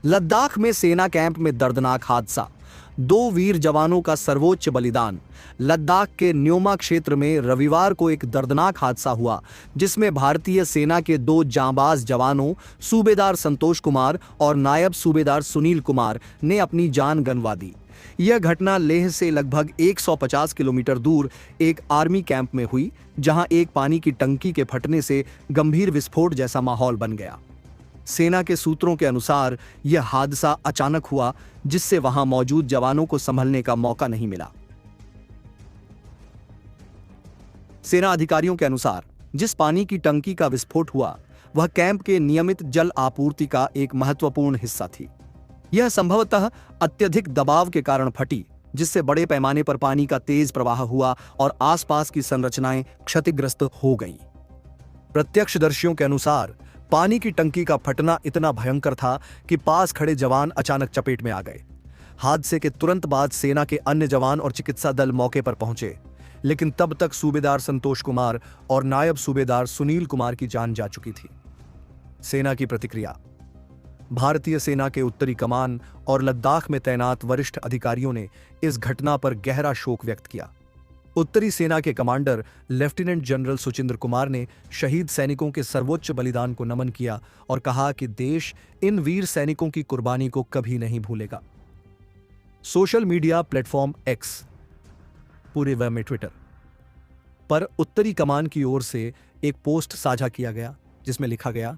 लद्दाख में सेना कैंप में दर्दनाक हादसा, 2 वीर जवानों का सर्वोच्च बलिदान। लद्दाख के न्योमा क्षेत्र में रविवार को एक दर्दनाक हादसा हुआ जिसमें भारतीय सेना के 2 जांबाज जवानों सूबेदार संतोष कुमार और नायब सूबेदार सुनील कुमार ने अपनी जान गंवा दी। यह घटना लेह से लगभग 150 किलोमीटर दूर एक आर्मी कैंप में हुई, जहां एक पानी की टंकी के फटने से गंभीर विस्फोट जैसा माहौल बन गया। सेना के सूत्रों के अनुसार यह हादसा अचानक हुआ, जिससे वहां मौजूद जवानों को संभलने का मौका नहीं मिला। सेना अधिकारियों के अनुसार जिस पानी की टंकी का विस्फोट हुआ वह कैंप के नियमित जल आपूर्ति का एक महत्वपूर्ण हिस्सा थी। यह संभवतः अत्यधिक दबाव के कारण फटी, जिससे बड़े पैमाने पर पानी का तेज प्रवाह हुआ और आसपास की संरचनाएं क्षतिग्रस्त हो गईं। प्रत्यक्षदर्शियों के अनुसार पानी की टंकी का फटना इतना भयंकर था कि पास खड़े जवान अचानक चपेट में आ गए। हादसे के तुरंत बाद सेना के अन्य जवान और चिकित्सा दल मौके पर पहुंचे, लेकिन तब तक सूबेदार संतोष कुमार और नायब सूबेदार सुनील कुमार की जान जा चुकी थी। सेना की प्रतिक्रिया। भारतीय सेना के उत्तरी कमान और लद्दाख में तैनात वरिष्ठ अधिकारियों ने इस घटना पर गहरा शोक व्यक्त किया। उत्तरी सेना के commander lieutenant general Suchindra Kumar ने शहीद सैनिकों के सर्वोच्च बलिदान को नमन किया और कहा कि देश इन वीर सैनिकों की कुर्बानी को कभी नहीं भूलेगा। सोशल मीडिया प्लेटफॉर्म एक्स, पूरे व में ट्विटर पर उत्तरी कमान की ओर से एक पोस्ट साझा किया गया जिसमें लिखा गया,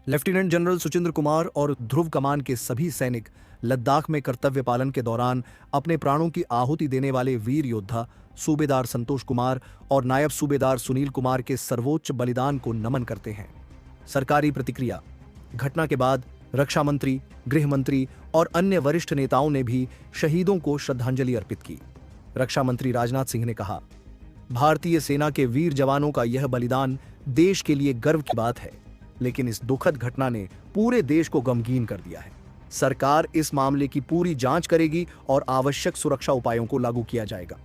लेफ्टिनेंट जनरल सुचिंद्र कुमार और ध्रुव कमान के सभी सैनिक लद्दाख में कर्तव्य पालन के दौरान अपने प्राणों की आहुति देने वाले वीर योद्धा सूबेदार संतोष कुमार और नायब सूबेदार सुनील कुमार के सर्वोच्च बलिदान को नमन करते हैं। सरकारी प्रतिक्रिया। घटना के बाद रक्षा मंत्री, गृह मंत्री और अन्य वरिष्ठ नेताओं ने भी शहीदों को श्रद्धांजलि अर्पित की। रक्षा मंत्री राजनाथ सिंह ने कहा, भारतीय सेना के वीर जवानों का यह बलिदान देश के लिए गर्व की बात है, लेकिन इस दुखद घटना ने पूरे देश को गमगीन कर दिया है। सरकार इस मामले की पूरी जांच करेगी और आवश्यक सुरक्षा उपायों को लागू किया जाएगा।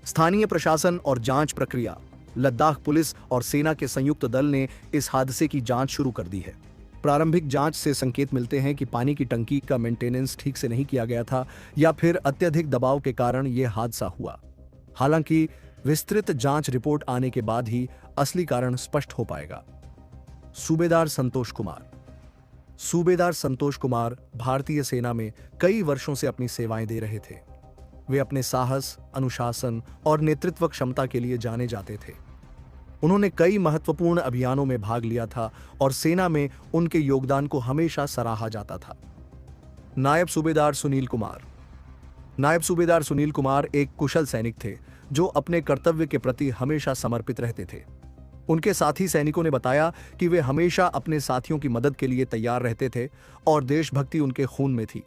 स्थानीय प्रशासन और जांच प्रक्रिया। लद्दाख पुलिस और सेना के संयुक्त दल ने इस हादसे की जांच शुरू कर दी है। प्रारंभिक जांच से संकेत मिलते हैं कि पानी की टंकी का मेंटेनेंस ठीक से नहीं किया गया था या फिर अत्यधिक दबाव के कारण यह हादसा हुआ। हालांकि विस्तृत जांच रिपोर्ट आने के बाद ही असली कारण स्पष्ट हो पाएगा। सूबेदार संतोष कुमार। सूबेदार संतोष कुमार भारतीय सेना में कई वर्षों से अपनी सेवाएं दे रहे थे। वे अपने साहस, अनुशासन और नेतृत्व क्षमता के लिए जाने जाते थे। उन्होंने कई महत्वपूर्ण अभियानों में भाग लिया था और सेना में उनके योगदान को हमेशा सराहा जाता था। नायब सूबेदार सुनील कुमार। नायब सूबेदार सुनील कुमार एक कुशल सैनिक थे जो अपने कर्तव्य के प्रति हमेशा समर्पित रहते थे। उनके साथी सैनिकों ने बताया कि वे हमेशा अपने साथियों की मदद के लिए तैयार रहते थे और देशभक्ति उनके खून में थी।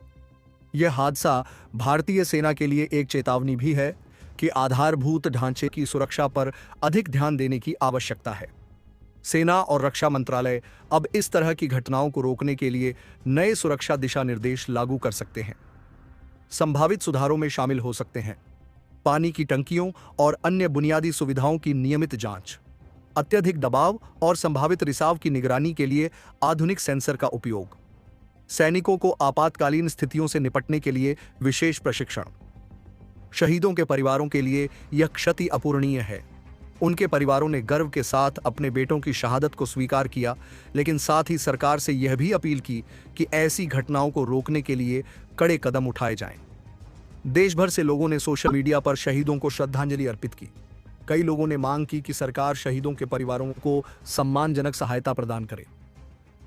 यह हादसा भारतीय सेना के लिए एक चेतावनी भी है कि आधारभूत ढांचे की सुरक्षा पर अधिक ध्यान देने की आवश्यकता है। सेना और रक्षा मंत्रालय अब इस तरह की घटनाओं को रोकने के लिए नए सुरक्षा दिशा निर्देश लागू कर सकते हैं। संभावित सुधारों में शामिल हो सकते हैं पानी की टंकियों और अन्य बुनियादी सुविधाओं की नियमित जांच, अत्यधिक दबाव और संभावित रिसाव की निगरानी के लिए आधुनिक सेंसर का उपयोग, सैनिकों को आपातकालीन स्थितियों से निपटने के लिए विशेष प्रशिक्षण। शहीदों के परिवारों के लिए यह क्षति अपूरणीय है। उनके परिवारों ने गर्व के साथ अपने बेटों की शहादत को स्वीकार किया, लेकिन साथ ही सरकार से यह भी अपील की कि ऐसी घटनाओं को रोकने के लिए कड़े कदम उठाए जाएं। देश भर से लोगों ने सोशल मीडिया पर शहीदों को श्रद्धांजलि अर्पित की। कई लोगों ने मांग की कि सरकार शहीदों के परिवारों को सम्मानजनक सहायता प्रदान करे।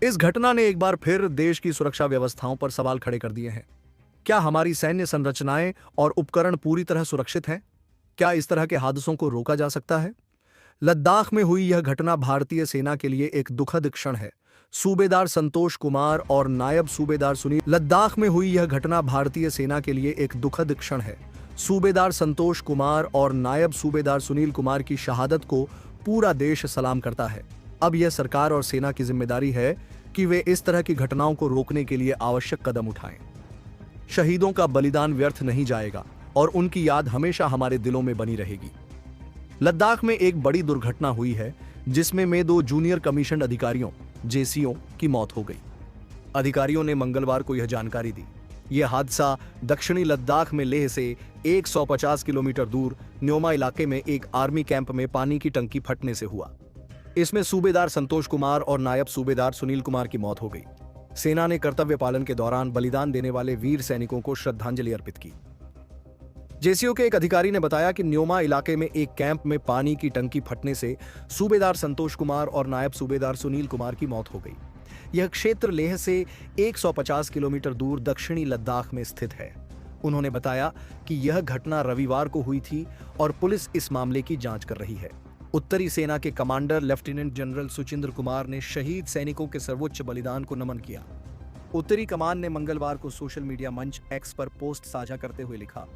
इस घटना ने एक बार फिर देश की सुरक्षा व्यवस्थाओं पर सवाल खड़े कर दिए हैं। क्या हमारी सैन्य संरचनाएं और उपकरण पूरी तरह सुरक्षित हैं? क्या इस तरह के हादसों को रोका जा सकता है? लद्दाख में हुई यह घटना भारतीय सेना के लिए एक दुखद क्षण है। सूबेदार संतोष कुमार और नायब सूबेदार सुनील। लद्दाख में हुई यह घटना भारतीय सेना के लिए एक दुखद क्षण है। सूबेदार संतोष कुमार और नायब सूबेदार सुनील कुमार की शहादत को पूरा देश सलाम करता है। अब यह सरकार और सेना की जिम्मेदारी है कि वे इस तरह की घटनाओं को रोकने के लिए आवश्यक कदम उठाएं। शहीदों का बलिदान व्यर्थ नहीं जाएगा और उनकी याद हमेशा हमारे दिलों में बनी रहेगी। लद्दाख में एक बड़ी दुर्घटना हुई है जिसमें 2 जूनियर कमीशन अधिकारियों जेसीओ की मौत हो गई। अधिकारियों ने मंगलवार को यह जानकारी दी। यह हादसा दक्षिणी लद्दाख में लेह से 150 किलोमीटर दूर न्योमा इलाके में एक आर्मी कैंप में पानी की टंकी फटने से हुआ। इसमें सूबेदार संतोष कुमार और नायब सूबेदार सुनील कुमार की मौत हो गई। सेना ने कर्तव्य पालन के दौरान बलिदान देने वाले वीर सैनिकों को श्रद्धांजलि अर्पित की। जेसीओ के एक अधिकारी ने बताया कि न्योमा इलाके में एक कैंप में पानी की टंकी फटने से सूबेदार संतोष कुमार और नायब सूबेदार सुनील कुमार की मौत हो गई। यह क्षेत्र लेह से 150 किलोमीटर दूर दक्षिणी लद्दाख में स्थित है। उन्होंने बताया कि यह घटना रविवार को हुई थी और पुलिस इस मामले की जांच कर रही है। उत्तरी सेना के commander lieutenant general Suchindra Kumar ने शहीद सैनिकों के सर्वोच्च बलिदान को नमन किया। उत्तरी कमान ने मंगलवार को सोशल मीडिया मंच एक्स पर पोस्ट साझा करते हुए लिखा,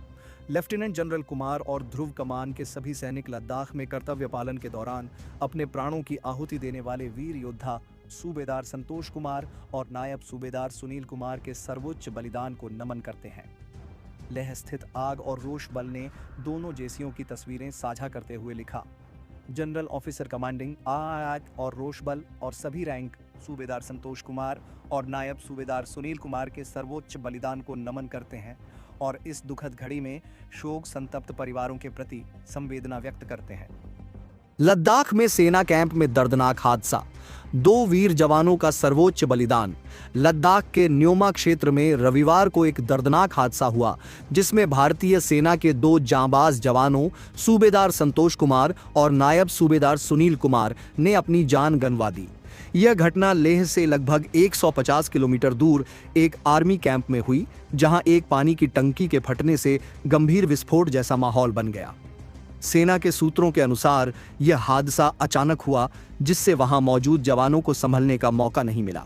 लेफ्टिनेंट जनरल कुमार और ध्रुव कमान के सभी सैनिक लद्दाख में कर्तव्य पालन के दौरान अपने प्राणों की आहुति देने वाले वीर योद्धा सूबेदार संतोष कुमार और नायब सूबेदार सुनील कुमार के सर्वोच्च बलिदान को नमन करते हैं। लेह स्थित आग और रोष बल ने दोनों जेसीओं की तस्वीरें साझा करते हुए लिखा, जनरल ऑफिसर कमांडिंग आग और रोष बल और सभी रैंक सूबेदार संतोष कुमार और नायब सूबेदार सुनील कुमार के सर्वोच्च बलिदान को नमन करते हैं और इस दुखद घड़ी में शोक संतप्त परिवारों के प्रति संवेदना व्यक्त करते हैं। लद्दाख में सेना कैंप में दर्दनाक हादसा, 2 वीर जवानों का सर्वोच्च बलिदान। लद्दाख के न्योमा क्षेत्र में रविवार को एक दर्दनाक हादसा हुआ जिसमें भारतीय सेना के 2 जांबाज जवानों सूबेदार संतोष कुमार और नायब सूबेदार सुनील कुमार ने अपनी जान गंवा दी। यह घटना लेह से लगभग 150 किलोमीटर दूर एक आर्मी कैंप में हुई, जहां एक पानी की टंकी के फटने से गंभीर विस्फोट जैसा माहौल बन गया। सेना के सूत्रों के अनुसार यह हादसा अचानक हुआ जिससे वहां मौजूद जवानों को संभलने का मौका नहीं मिला।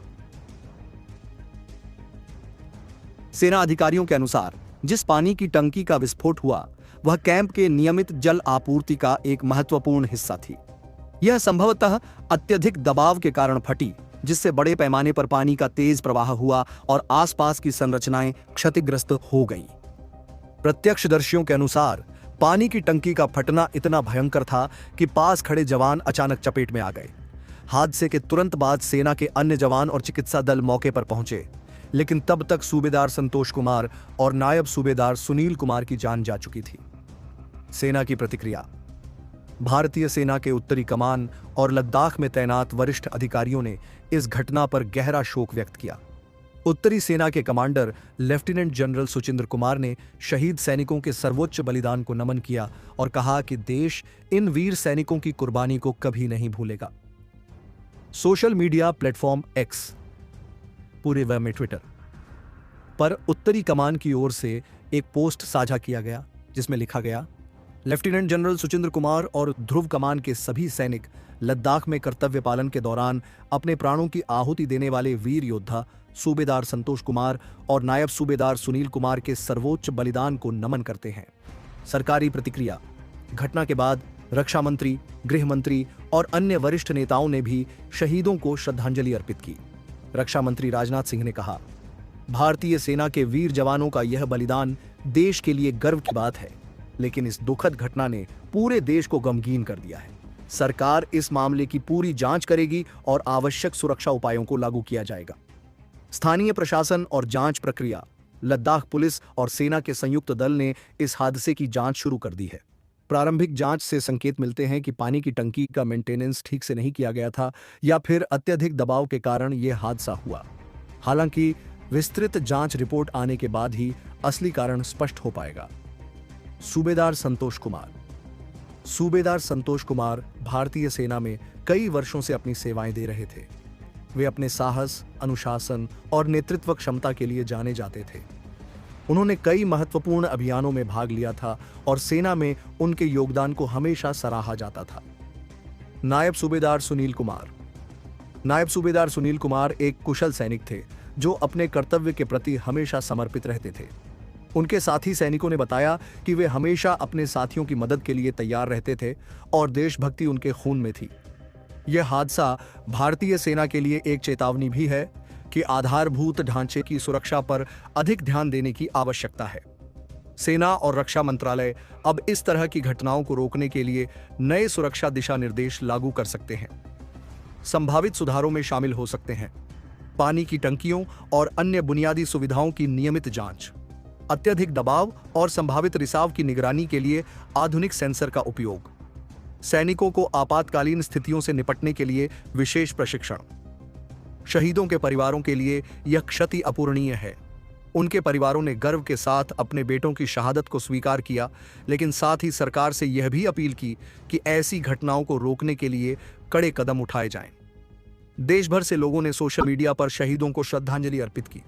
सेना अधिकारियों के अनुसार जिस पानी की टंकी का विस्फोट हुआ वह कैंप के नियमित जल आपूर्ति का एक महत्वपूर्ण हिस्सा थी। यह संभवतः अत्यधिक दबाव के कारण फटी, जिससे बड़े पैमाने पर पानी का तेज प्रवाह हुआ और आसपास की संरचनाएं क्षतिग्रस्त हो गईं। प्रत्यक्षदर्शियों के अनुसार पानी की टंकी का फटना इतना भयंकर था कि पास खड़े जवान अचानक चपेट में आ गए। हादसे के तुरंत बाद सेना के अन्य जवान और चिकित्सा दल मौके पर पहुंचे, लेकिन तब तक सूबेदार संतोष कुमार और नायब सूबेदार सुनील कुमार की जान जा चुकी थी। सेना की प्रतिक्रिया। भारतीय सेना के उत्तरी कमान और लद्दाख में तैनात वरिष्ठ अधिकारियों ने इस घटना पर गहरा शोक व्यक्त किया। उत्तरी सेना के commander lieutenant general Suchindra Kumar ने शहीद सैनिकों के सर्वोच्च बलिदान को नमन किया और कहा कि देश इन वीर सैनिकों की कुर्बानी को कभी नहीं भूलेगा। सोशल मीडिया प्लेटफॉर्म एक्स, पूरे व में ट्विटर पर उत्तरी कमान की ओर से एक पोस्ट साझा किया गया जिसमें लिखा गया, लेफ्टिनेंट जनरल सुचिंद्र कुमार और ध्रुव कमान के सभी सैनिक लद्दाख में कर्तव्य पालन के दौरान अपने प्राणों की आहुति देने वाले वीर योद्धा सूबेदार संतोष कुमार और नायब सूबेदार सुनील कुमार के सर्वोच्च बलिदान को नमन करते हैं। सरकारी प्रतिक्रिया। घटना के बाद रक्षा मंत्री, गृह मंत्री और अन्य वरिष्ठ नेताओं ने भी शहीदों को श्रद्धांजलि अर्पित की। रक्षा मंत्री राजनाथ सिंह ने कहा, भारतीय सेना के वीर जवानों का यह बलिदान देश के लिए गर्व की बात है, लेकिन इस दुखद घटना ने पूरे देश को गमगीन कर दिया है। सरकार इस मामले की पूरी जांच करेगी और आवश्यक सुरक्षा उपायों को लागू किया जाएगा। स्थानीय प्रशासन और जांच प्रक्रिया। लद्दाख पुलिस और सेना के संयुक्त दल ने इस हादसे की जांच शुरू कर दी है। प्रारंभिक जांच से संकेत मिलते हैं कि पानी की टंकी का मेंटेनेंस ठीक से नहीं किया गया था या फिर अत्यधिक दबाव के कारण यह हादसा हुआ। हालांकि विस्तृत जांच रिपोर्ट आने के बाद ही असली कारण स्पष्ट हो पाएगा। सूबेदार संतोष कुमार। सूबेदार संतोष कुमार भारतीय सेना में कई वर्षों से अपनी सेवाएं दे रहे थे। वे अपने साहस, अनुशासन और नेतृत्व क्षमता के लिए जाने जाते थे। उन्होंने कई महत्वपूर्ण अभियानों में भाग लिया था और सेना में उनके योगदान को हमेशा सराहा जाता था। नायब सूबेदार सुनील कुमार। नायब सूबेदार सुनील कुमार एक कुशल सैनिक थे जो अपने कर्तव्य के प्रति हमेशा समर्पित रहते थे। उनके साथी सैनिकों ने बताया कि वे हमेशा अपने साथियों की मदद के लिए तैयार रहते थे और देशभक्ति उनके खून में थी। यह हादसा भारतीय सेना के लिए एक चेतावनी भी है कि आधारभूत ढांचे की सुरक्षा पर अधिक ध्यान देने की आवश्यकता है। सेना और रक्षा मंत्रालय अब इस तरह की घटनाओं को रोकने के लिए नए सुरक्षा दिशा निर्देश लागू कर सकते हैं, संभावित सुधारों में शामिल हो सकते हैं। पानी की टंकियों और अन्य बुनियादी सुविधाओं की नियमित जांच, अत्यधिक दबाव और संभावित रिसाव की निगरानी के लिए आधुनिक सेंसर का उपयोग, सैनिकों को आपातकालीन स्थितियों से निपटने के लिए विशेष प्रशिक्षण। शहीदों के परिवारों के लिए यह क्षति अपूरणीय है। उनके परिवारों ने गर्व के साथ अपने बेटों की शहादत को स्वीकार किया, लेकिन साथ ही सरकार से यह भी अपील की कि ऐसी घटनाओं को रोकने के लिए कड़े कदम उठाए जाएं। देश भर से लोगों ने सोशल मीडिया पर शहीदों को श्रद्धांजलि अर्पित की।